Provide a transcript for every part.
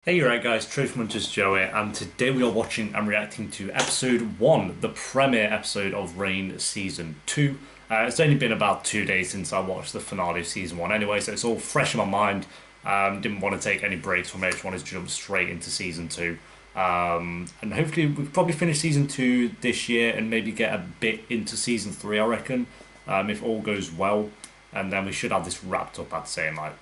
Hey, you right guys, Truthmunters Joey, and today we are watching and reacting to episode 1, the premiere episode of Reign Season 2. It's only been about 2 days since I watched the finale of Season 1 anyway, so it's all fresh in my mind. Didn't want to take any breaks from it, just wanted to jump straight into Season 2. And hopefully we'll probably finish Season 2 this year and maybe get a bit into Season 3, I reckon, if all goes well. And then we should have this wrapped up, I'd say, in like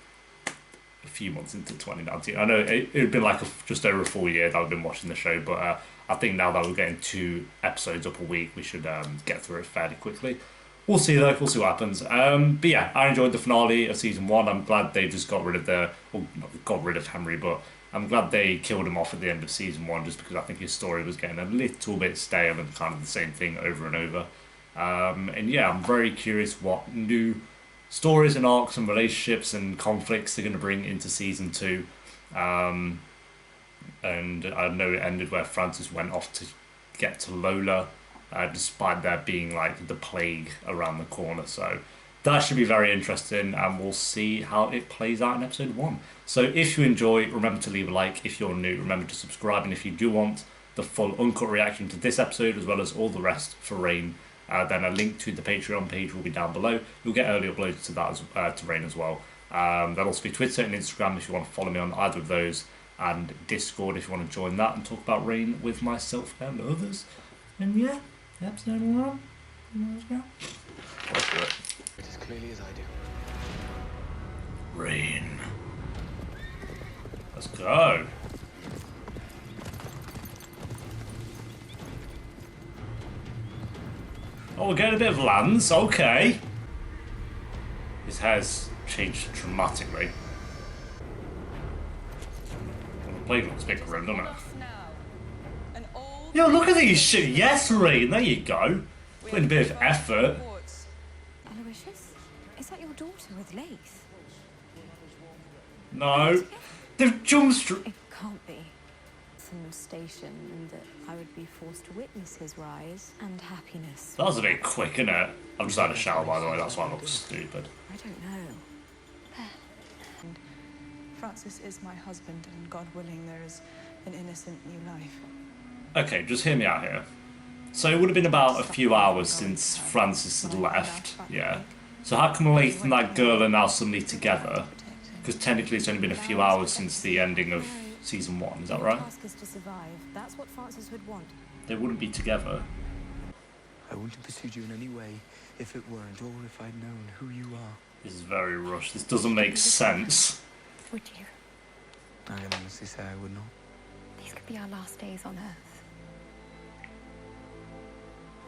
a few months into 2019. I know it had been like just over a full year that I've been watching the show, but I think now that we're getting 2 episodes up a week, we should get through it fairly quickly. We'll see though, we'll see what happens. But yeah, I enjoyed the finale of season 1. I'm glad they just got rid of not got rid of Henry, but I'm glad they killed him off at the end of season 1 just because I think his story was getting a little bit stale and kind of the same thing over and over. And yeah, I'm very curious what new stories and arcs and relationships and conflicts they're going to bring into season 2. And I know it ended where Francis went off to get to Lola, despite there being like the plague around the corner. So that should be very interesting, and we'll see how it plays out in episode 1. So if you enjoy, remember to leave a like. If you're new, remember to subscribe, and if you do want the full uncut reaction to this episode as well as all the rest for Reign, then a link to the Patreon page will be down below. You'll get early uploads to that to Reign as well. There'll also be Twitter and Instagram if you want to follow me on either of those, and Discord if you want to join that and talk about Reign with myself and others. And yeah, episode 1. Let's go. Let's do it. It as clearly as I do. Reign. Let's go. Oh, we're getting a bit of Lance, okay. His hair's changed dramatically. And the blade looks a bit grim, doesn't it? Yo, look at these shit. Yes, Reign, there you go. Putting a bit of effort. Aloysius? Is that your daughter with Laith? No. They've jumped straight. It can't be. Some station, and that I would be forced to witness his rise and happiness. That was a bit quick, isn't it? I've just had a shower, by the way, that's why I look stupid. I don't know. And Francis is my husband, and God willing, there is an innocent new life. Okay, just hear me out here. So it would have been about a few hours since Francis had left, yeah. So how come Laith and that girl are now suddenly together? Because technically it's only been a few hours since the ending of season 1, is that right? Task is to survive. That's what Francis would want. They wouldn't be together. I wouldn't have pursued you in any way if it weren't, or if I'd known who you are. This is very rushed. This doesn't make sense. Would you? I honestly say I would not. These could be our last days on Earth.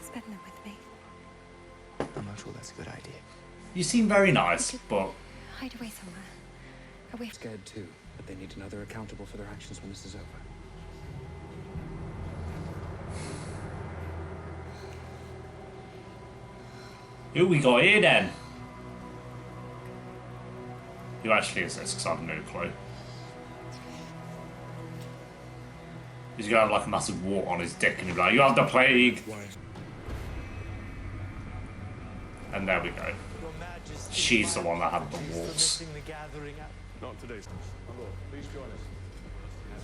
Spend them with me. I'm not sure that's a good idea. You seem very nice, but Hide away somewhere. Away. Scared too, but they need to know they're accountable for their actions when this is over. who we got here then? Who actually is this? Because I have no clue. He's gonna have like a massive wart on his dick and he'll be like, you have the plague! And there we go. She's the one that had the warts. Not today. Please join us.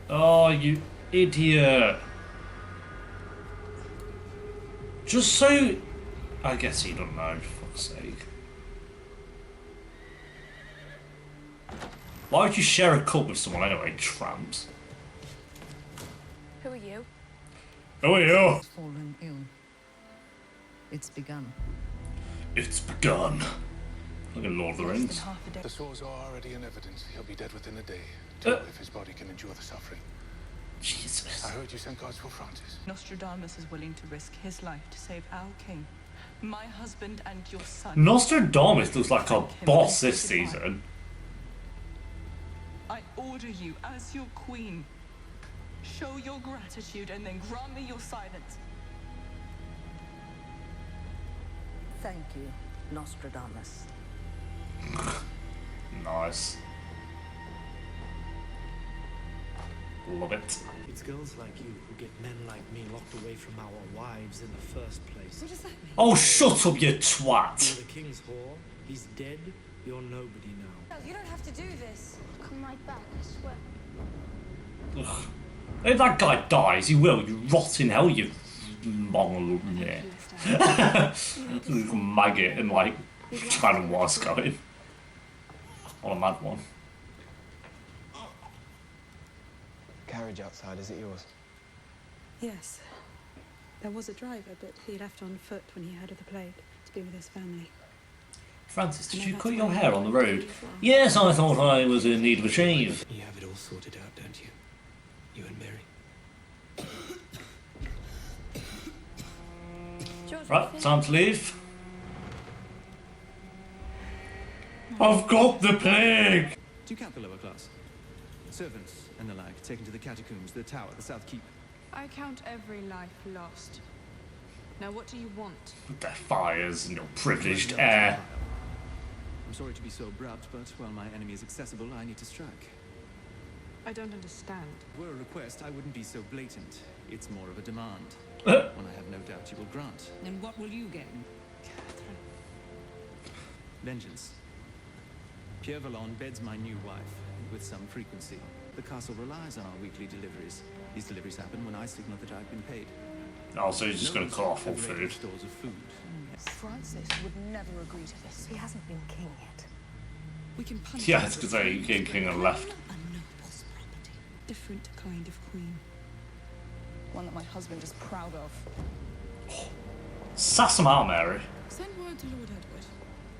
Oh, you idiot. Just so... I guess he don't know, for fuck's sake. Why would you share a cup with someone anyway, tramps? Who are you? Who are you? Fallen ill. It's begun. It's begun. Look at Lord of the Rings. The sores are already in evidence. He'll be dead within a day. Tell if his body can endure the suffering. Jesus. I heard you sent guards for Francis. Nostradamus is willing to risk his life to save our king, my husband, and your son. Nostradamus looks like a boss this season. I order you as your queen. Show your gratitude and then grant me your silence. Thank you, Nostradamus. Nice. Love it. It's girls like you who get men like me locked away from our wives in the first place. What does that mean? Oh, shut up, you You're twat. the king's whore, he's dead, you're nobody now. You don't have to do this. Come right back, I swear. If that guy dies, he will. You rot in hell, you yeah. Maggot and like trying to what's going. What a mad one. Carriage outside, is it yours? Yes. There was a driver, but he left on foot when he heard of the plague to be with his family. Francis, did you cut your hair on the road? Yes, I thought I was in need of a shave. You have it all sorted out, don't you? You and Mary. Right, time to leave. I've got the plague! Do you count the lower class? Servants and the like, taken to the catacombs, the tower, the South Keep. I count every life lost. Now, what do you want? Their fires and your privileged heir. I'm sorry to be so abrupt, but while my enemy is accessible, I need to strike. I don't understand. Were a request, I wouldn't be so blatant. It's more of a demand. One I have no doubt you will grant. Then what will you gain? Catherine. Vengeance. Pierre Vallon beds my new wife, with some frequency. The castle relies on our weekly deliveries. These deliveries happen when I signal that I've been paid. Also, he's just going to cut off all food. Stores of food. Francis would never agree to this. He hasn't been king yet. We can punish Yeah, it's because they king and left. A noble's property. different kind of queen. One that my husband is proud of. Sass him out, Mary. Send word to Lord Edward.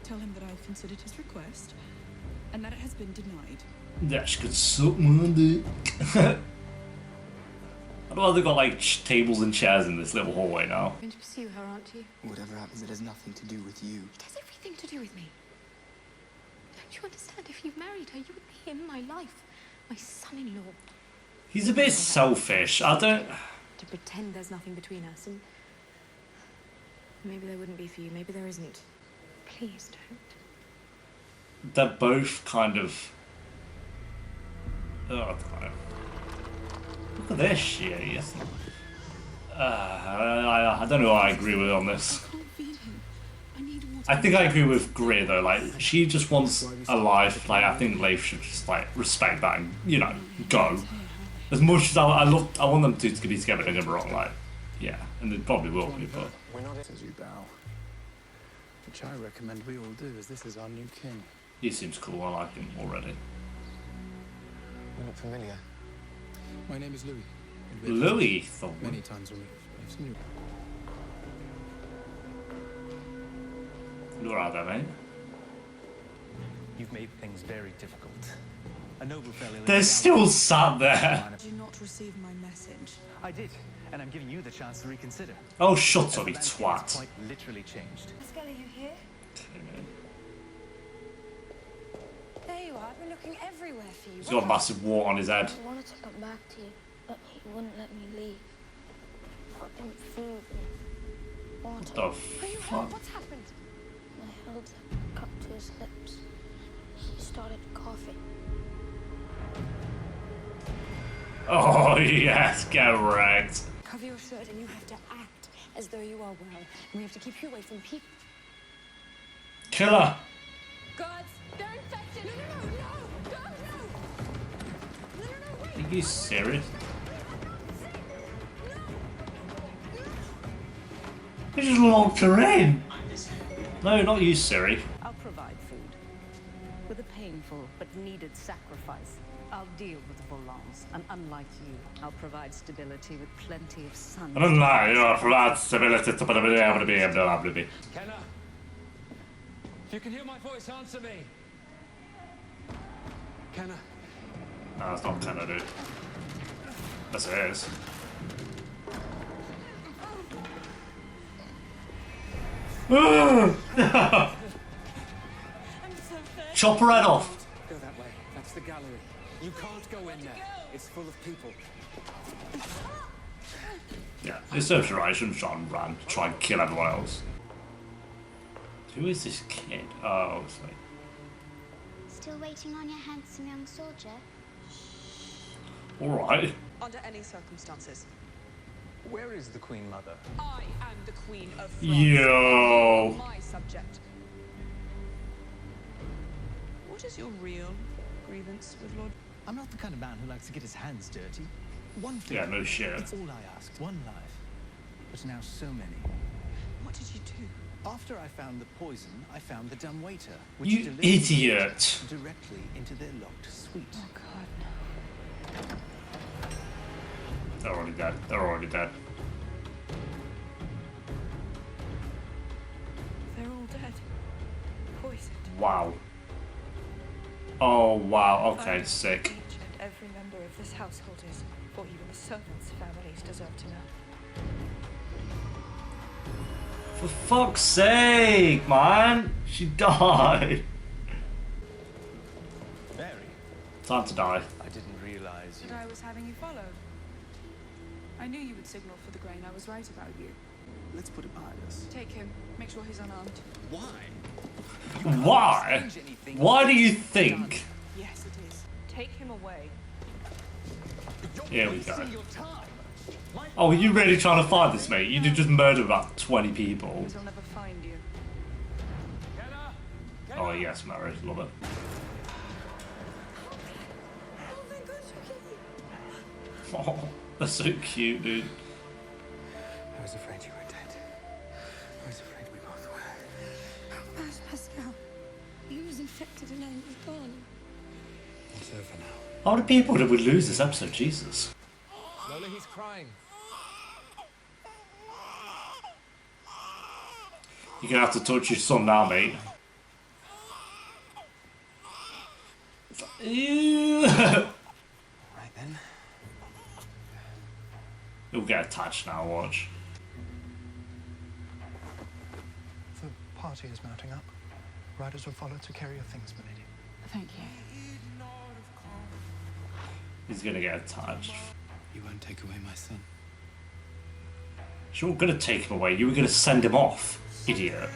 Tell him that I've considered his request and that it has been denied. Yeah, she could suck my dick. I don't know why they've got like tables and chairs in this little hallway now. You're going to pursue her, aren't you? Whatever happens, it has nothing to do with you. It has everything to do with me. Don't you understand? If you married her, you would be in my life. My son-in-law. He's a bit selfish. I don't... To pretend there's nothing between us, and maybe there wouldn't be for you, maybe there isn't. Please don't. They're both kind of... Oh, I don't know. Look at this shit. Yes. I don't know what I agree with on this. I can't feed him. I need water. I think I agree with Greer though. Like, she just wants a life. Like, I think Leif should just like respect that and, you know, go. As much as I want them to be together. Don't get me wrong. Like, yeah, and they probably will be. But We're not as you bow, which I recommend we all do, as this is our new king. he seems cool. I like him already. We're not familiar. My name is Louis. Louis, Many times removed. I've seen you. you're out there, mate. You've made things very difficult. A noble fellow. They're still sat there. Did you not receive my message? I did, and I'm giving you the chance to reconsider. Oh, shut up, you As the landscape has twat. quite literally changed. Pascal, are you here? There you are. I've been looking everywhere for you. He's got a massive wart on his head. I wanted to come back to you, but he wouldn't let me leave. Put him food and water. What the Are you hurt? fuck? What's happened? I held a cup to his lips. He started coughing. Oh, yes, get wrecked. Cover your shirt and you have to act as though you are well. And we have to keep you away from people. Killer. Guards, they're infected! No, God, no! Wait! Are you serious? They just locked her in. No, not you, Siri. I'll provide food. With a painful but needed sacrifice. I'll deal with the Volans, and unlike you, I'll provide stability with plenty of sun. I don't lie, you're flat stability to be able to be. Kenna! If you can hear my voice, answer me! Kenna? No, that's not Kenna, dude. Yes, it is. Chop her head off. Go that way. That's the gallery. You can't go in there. It's full of people. Yeah, it serves you right. I shouldn't try and run, try and kill everyone else. Who is this kid? Oh, it's like... Still waiting on your handsome young soldier? Alright. Under any circumstances. Where is the Queen Mother? I am the Queen of France. Yo. My subject. What is your real grievance with Lord? I'm not the kind of man who likes to get his hands dirty. One thing. Yeah, no shit. It's all I ask. One life. But now so many. What did you do? After I found the poison, I found the dumb waiter. You delivered the idiot. directly into their locked suite. Oh, God, no. They're already dead. They're already dead. They're all dead. Poisoned. Wow. Oh, wow. I Okay, know sick. Each and every member of this household is, for even the servants' families deserve to know. For fuck's sake, man! She died. Mary, Time to die. I didn't realize That I was having you followed. I knew you would signal for the grain. I was right about you. Let's put it behind us. Take him. Make sure he's unarmed. Why? Why? Why do you think? Yes, it is. Take him away. Here we go. Oh, are you really trying to find this, mate? You did just murder about 20 people. He'll never find you. Oh, yes, Mary. Love it. Oh, that's so cute, dude. I was afraid you were dead. I was afraid we both were. Where's Pascal? He was infected and now he's gone. It's over now. How many people did we lose this episode? Jesus. Lola, he's crying. You're gonna have to touch your son now, mate. Ew. Right then. He'll get attached now, watch. The party is mounting up. Riders will follow to carry your things, milady. Thank you. He's gonna get attached. You won't take away my son. You weren't gonna take him away, you were gonna send him off, idiot.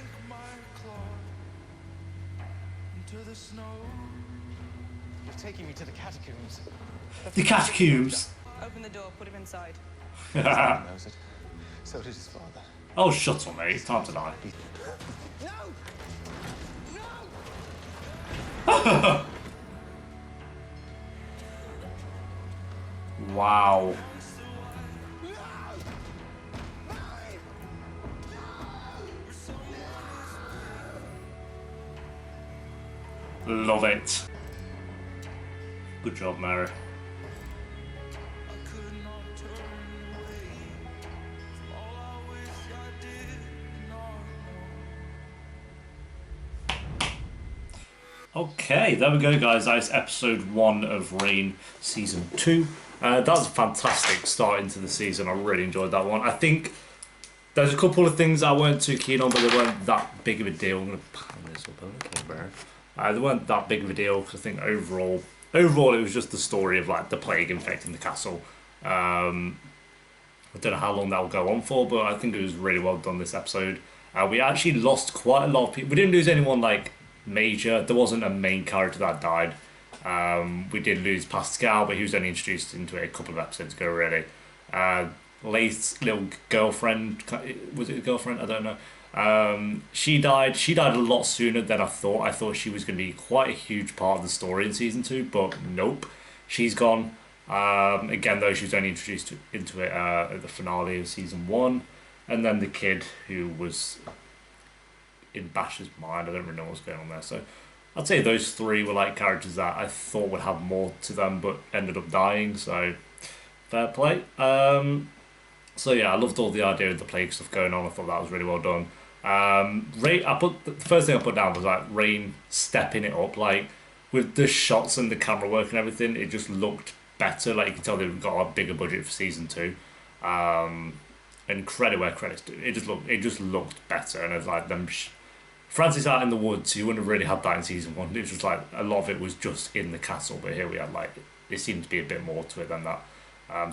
You're taking me to the catacombs. The catacombs! Open the door. Put him inside. knows it. So did his father. Oh, shut up, mate. It's time to die. No! Wow. Love it. Good job, Mary. Okay, there we go, guys. That is episode 1 of Reign Season 2. That was a fantastic start into the season. I really enjoyed that one. I think there's a couple of things I weren't too keen on, but they weren't that big of a deal. I'm going to pan this up a little bit. They weren't that big of a deal because I think overall it was just the story of like the plague infecting the castle. I don't know how long that will go on for, but I think it was really well done this episode. We actually lost quite a lot of people. We didn't lose anyone like major. There wasn't a main character that died. We did lose Pascal, but he was only introduced into it a couple of episodes ago, really. Laith's little girlfriend, was it a girlfriend? I don't know. She died. She died a lot sooner than I thought. I thought she was going to be quite a huge part of the story in season 2, but nope. She's gone. Again, though, she was only introduced into it at the finale of season 1. And then the kid who was in Bash's mind, I don't really know what's going on there. So I'd say those 3 were like characters that I thought would have more to them, but ended up dying. So fair play. So yeah, I loved all the idea of the plague stuff going on. I thought that was really well done. The first thing I put down was like Reign stepping it up, like with the shots and the camera work and everything. It just looked better. Like you can tell they've got a bigger budget for season 2. And credit where credit's due. It just looked better, and it's like them. Francis out in the woods, you wouldn't have really had that in season 1. It was just like a lot of it was just in the castle, but here we had like it seemed to be a bit more to it than that.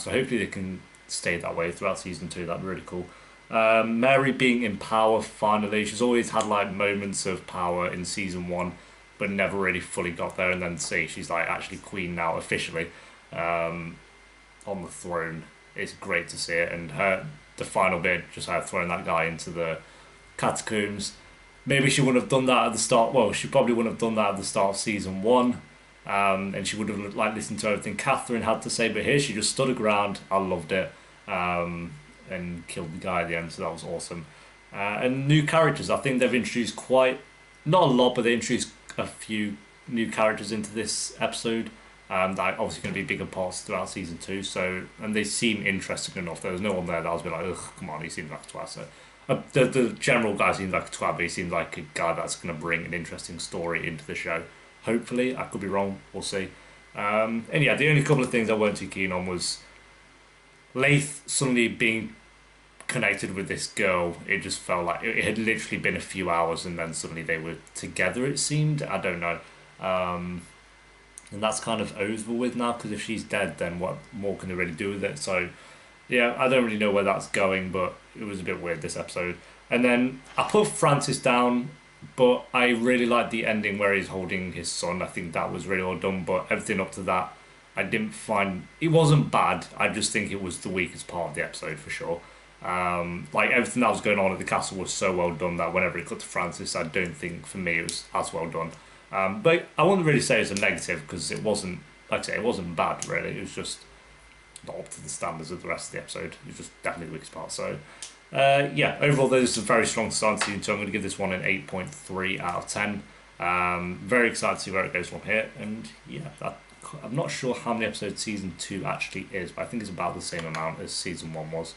So hopefully they can stay that way throughout season 2. That'd be really cool. Mary being in power finally. She's always had like moments of power in season 1, but never really fully got there. And then she's like actually queen now officially on the throne. It's great to see it, and the final bit, just her throwing that guy into the catacombs. Maybe she wouldn't have done that at the start. Well, she probably wouldn't have done that at the start of season 1. and she would have like listened to everything Catherine had to say, but here she just stood her ground. I loved it, and killed the guy at the end, so that was awesome. And new characters, I think they've introduced not a lot, but they introduced a few new characters into this episode. That are obviously going to be bigger parts throughout season 2. So, and they seem interesting enough. There was no one there that I was like, ugh, come on, he seems like a twat. So, the general guy seems like a twat, but he seems like a guy that's going to bring an interesting story into the show. Hopefully, I could be wrong. We'll see. And yeah, the only couple of things I weren't too keen on was Leith suddenly being connected with this girl. It just felt like it had literally been a few hours, and then suddenly they were together. It seemed. I don't know. And that's kind of over with now, because if she's dead, then what more can they really do with it? So, yeah, I don't really know where that's going, but it was a bit weird, this episode. And then I put Francis down, but I really liked the ending where he's holding his son. I think that was really well done, but everything up to that, I didn't find... It wasn't bad, I just think it was the weakest part of the episode, for sure. Like, everything that was going on at the castle was so well done that whenever it cut to Francis, I don't think, for me, it was as well done. But I wouldn't really say it's a negative, because it wasn't, like I say, it wasn't bad really. It was just not up to the standards of the rest of the episode. It was just definitely the weakest part. So, yeah, overall, this is a very strong start to season 2. I'm going to give this one an 8.3 out of 10. Very excited to see where it goes from here. And yeah, I'm not sure how many episodes season 2 actually is, but I think it's about the same amount as season 1 was.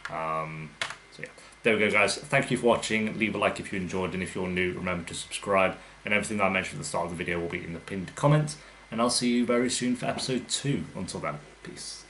So yeah, there we go, guys. Thank you for watching. Leave a like if you enjoyed, and if you're new, remember to subscribe. And everything that I mentioned at the start of the video will be in the pinned comment. And I'll see you very soon for episode 2. Until then, peace.